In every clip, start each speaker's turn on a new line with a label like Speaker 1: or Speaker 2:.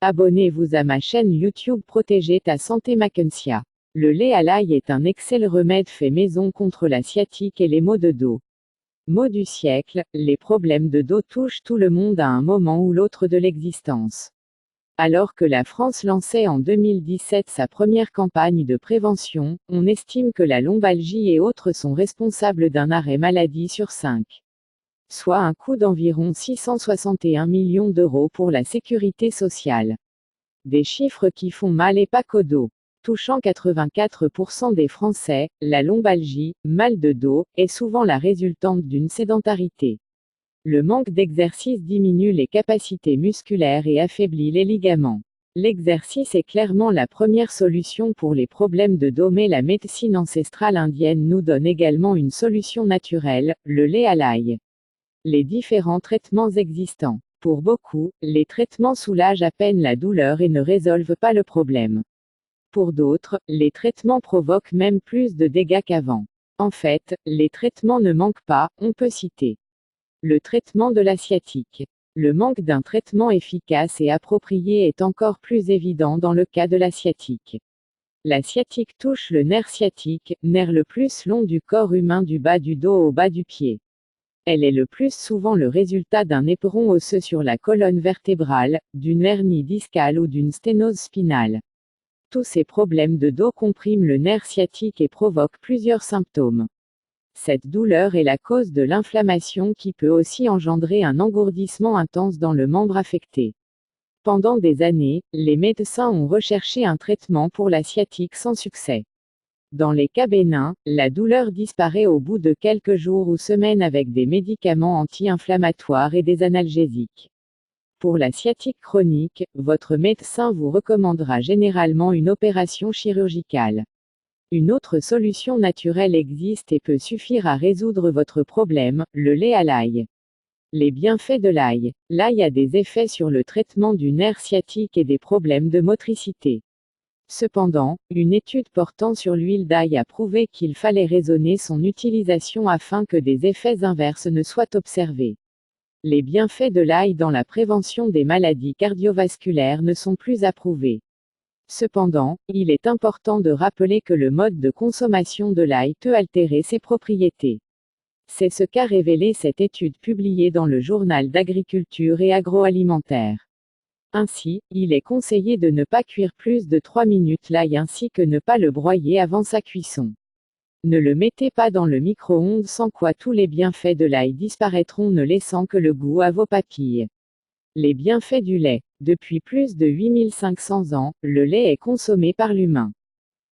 Speaker 1: Abonnez-vous à ma chaîne YouTube Protéger ta santé Mackensia. Le lait à l'ail est un excellent remède fait maison contre la sciatique et les maux de dos. Mot du siècle, les problèmes de dos touchent tout le monde à un moment ou l'autre de l'existence. Alors que la France lançait en 2017 sa première campagne de prévention, on estime que la lombalgie et autres sont responsables d'un arrêt maladie sur 5. Soit un coût d'environ 661 millions d'euros pour la sécurité sociale. Des chiffres qui font mal et pas qu'au dos. Touchant 84% des Français, la lombalgie, mal de dos, est souvent la résultante d'une sédentarité. Le manque d'exercice diminue les capacités musculaires et affaiblit les ligaments. L'exercice est clairement la première solution pour les problèmes de dos, mais la médecine ancestrale indienne nous donne également une solution naturelle, le lait à l'ail. Les différents traitements existants. Pour beaucoup, les traitements soulagent à peine la douleur et ne résolvent pas le problème. Pour d'autres, les traitements provoquent même plus de dégâts qu'avant. En fait, les traitements ne manquent pas, on peut citer le traitement de la sciatique. Le manque d'un traitement efficace et approprié est encore plus évident dans le cas de la sciatique. La sciatique touche le nerf sciatique, nerf le plus long du corps humain du bas du dos au bas du pied. Elle est le plus souvent le résultat d'un éperon osseux sur la colonne vertébrale, d'une hernie discale ou d'une sténose spinale. Tous ces problèmes de dos compriment le nerf sciatique et provoquent plusieurs symptômes. Cette douleur est la cause de l'inflammation qui peut aussi engendrer un engourdissement intense dans le membre affecté. Pendant des années, les médecins ont recherché un traitement pour la sciatique sans succès. Dans les cas bénins, la douleur disparaît au bout de quelques jours ou semaines avec des médicaments anti-inflammatoires et des analgésiques. Pour la sciatique chronique, votre médecin vous recommandera généralement une opération chirurgicale. Une autre solution naturelle existe et peut suffire à résoudre votre problème, le lait à l'ail. Les bienfaits de l'ail. L'ail a des effets sur le traitement du nerf sciatique et des problèmes de motricité. Cependant, une étude portant sur l'huile d'ail a prouvé qu'il fallait raisonner son utilisation afin que des effets inverses ne soient observés. Les bienfaits de l'ail dans la prévention des maladies cardiovasculaires ne sont plus approuvés. Cependant, il est important de rappeler que le mode de consommation de l'ail peut altérer ses propriétés. C'est ce qu'a révélé cette étude publiée dans le Journal d'agriculture et agroalimentaire. Ainsi, il est conseillé de ne pas cuire plus de 3 minutes l'ail ainsi que ne pas le broyer avant sa cuisson. Ne le mettez pas dans le micro-ondes sans quoi tous les bienfaits de l'ail disparaîtront ne laissant que le goût à vos papilles. Les bienfaits du lait. Depuis plus de 8500 ans, le lait est consommé par l'humain.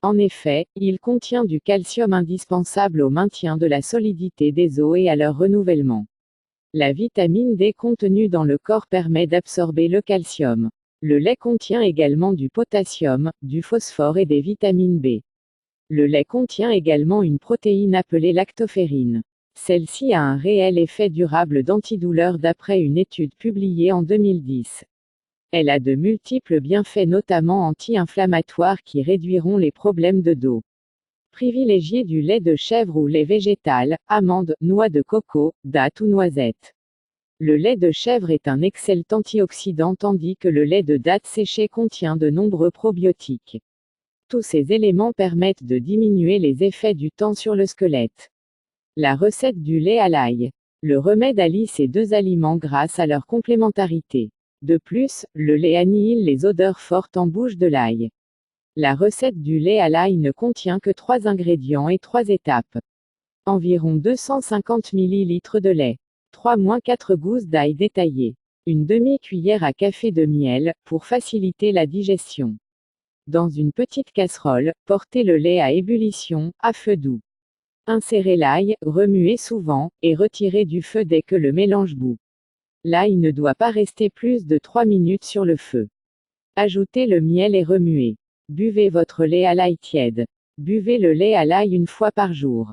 Speaker 1: En effet, il contient du calcium indispensable au maintien de la solidité des os et à leur renouvellement. La vitamine D contenue dans le corps permet d'absorber le calcium. Le lait contient également du potassium, du phosphore et des vitamines B. Le lait contient également une protéine appelée lactoferrine. Celle-ci a un réel effet durable d'antidouleur d'après une étude publiée en 2010. Elle a de multiples bienfaits notamment anti-inflammatoires qui réduiront les problèmes de dos. Privilégiez du lait de chèvre ou lait végétal, amandes, noix de coco, dattes ou noisettes. Le lait de chèvre est un excellent antioxydant tandis que le lait de dattes séchées contient de nombreux probiotiques. Tous ces éléments permettent de diminuer les effets du temps sur le squelette. La recette du lait à l'ail. Le remède allie ces deux aliments grâce à leur complémentarité. De plus, le lait annihile les odeurs fortes en bouche de l'ail. La recette du lait à l'ail ne contient que 3 ingrédients et 3 étapes. Environ 250 ml de lait. 3-4 gousses d'ail détaillées. Une demi-cuillère à café de miel, pour faciliter la digestion. Dans une petite casserole, portez le lait à ébullition, à feu doux. Insérez l'ail, remuez souvent, et retirez du feu dès que le mélange bout. L'ail ne doit pas rester plus de 3 minutes sur le feu. Ajoutez le miel et remuez. Buvez votre lait à l'ail tiède. Buvez le lait à l'ail une fois par jour.